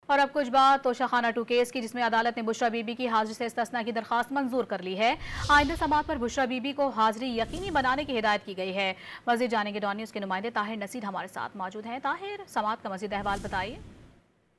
और अब कुछ बात तोशाखाना 2 केस की, जिसमें अदालत ने बुशरा बीबी की हाजिरी से इस्तिस्ना की दरखास्त मंजूर कर ली है। आइंदा समात पर बुशरा बीबी को हाजिरी यकीनी बनाने की हिदायत की गई है। मजीद जानेंगे डॉन न्यूज़ के नुमाइंदे ताहिर नसीर हमारे साथ मौजूद हैं। ताहिर, समात का मजीद अहवाल बताइए।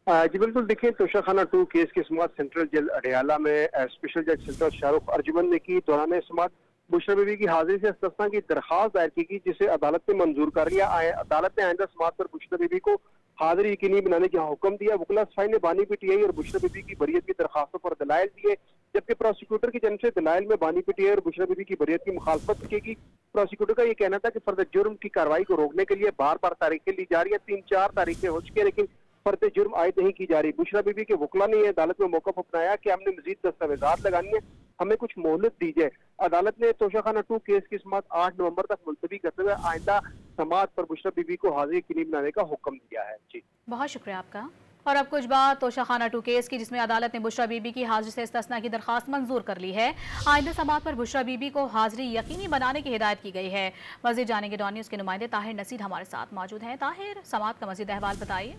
जी बिल्कुल, देखिए तोशाखाना 2 केस की समाअत सेंट्रल जेल अडयाला में स्पेशल जज सल्तनत शाहरुख अर्जुमन ने की। दौरान समाअत बुशरा बीबी की हाजिरी से इस्तिस्ना की दरखास्त दायर की गई, जिसे अदालत ने मंजूर कर लिया। अदालत ने आइंदा समाअत पर बुशरा बीबी को हाजिरी यकीनी बनाने का हुक्म दिया। वकला सफाई ने बानी पीटीआई और बुशरा बीबी की बरियत की दरखास्तों पर दलाइल दिए, जबकि प्रोसिक्यूटर की जानब से दलाइल में बानी पीटीआई और बुशरा बीबी की बरियत की मुखालफत की। प्रोसिक्यूटर का यह कहना था कि फर्द जुर्म की कार्रवाई को रोकने के लिए बार बार तारीखें ली जा रही है। 3-4 तारीखें हो चुकी है, लेकिन फर्द जुर्म आयद नहीं की जा रही। बुशरा बीबी के वकला ने यह अदालत में मौका अपनाया कि हमने मजीद दस्तावेजात लगानी है, हमें कुछ मोहलत दीजिए। अदालत ने तोशाखाना 2 केस की समाअत 8 नवंबर तक मुलतवी करते हुए आइंदा समाअत पर बुशरा बीबी को हाजिरी यकीनी बनाने का हुक्म दिया है। जी, बहुत शुक्रिया आपका। और अब कुछ बात तोशाखाना 2 केस की, जिसमें अदालत ने बुशरा बीबी की हाजिरी से इस्तिस्ना की दरखास्त मंजूर कर ली है। आइंदा समात पर बुशरा बीबी को हाजिरी यकीनी बनाने की हिदायत की गई है। मजीद जानेंगे डॉन न्यूज़ के नुमाइंदे ताहिर नसीर हमारे साथ मौजूद हैं। ताहिर, समात का मजीद अहवाल बताइए।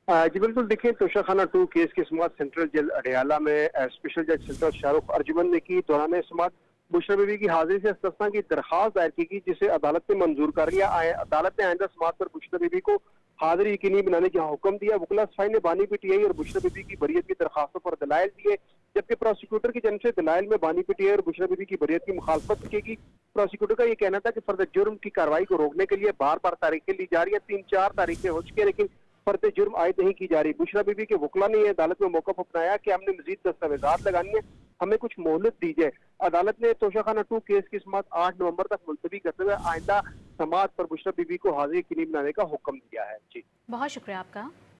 जी बिल्कुल, देखिए तोशाखाना 2 केस की समाअत सेंट्रल जेल अडयाला में स्पेशल जज सल्तनत शाहरुख अर्जुमन ने की। दौरान समाअत बुशरा बीबी की हाजिरी से इस्तिस्ना की दरखास्त दायर की गई, जिसे अदालत ने मंजूर कर लिया। अदालत ने आइंदा समाअत पर बुशरा बीबी को हाजिरी यकीनी बनाने का हुक्म दिया। वकला सफाई ने बानी पीटीआई और बुशरा बीबी की बरियत की दरखास्तों पर दलाइल दिए, जबकि प्रोसिक्यूटर की जानब से दलाइल में बानी पीटीआई और बुशरा बीबी की बरियत की मुखालफत की। प्रोसिक्यूटर का यह कहना था कि फर्द जुर्म की कार्रवाई को रोकने के लिए बार बार तारीखें ली जा रही है। 3-4 तारीखें हो चुकी है, लेकिन फर्द जुर्म आयद नहीं की जा रही। बुशरा बीबी के वकला ने यह अदालत में मौका अपनाया कि हमने मजीद दस्तावेजात लगानी है, हमें कुछ मोहलत दीजिए। अदालत ने तोशाखाना 2 केस की समाअत 8 नवंबर तक मुलतवी करते हुए आइंदा समाअत पर बुशरा बीबी को हाजिरी यकीनी बनाने का हुक्म दिया है। जी, बहुत शुक्रिया आपका।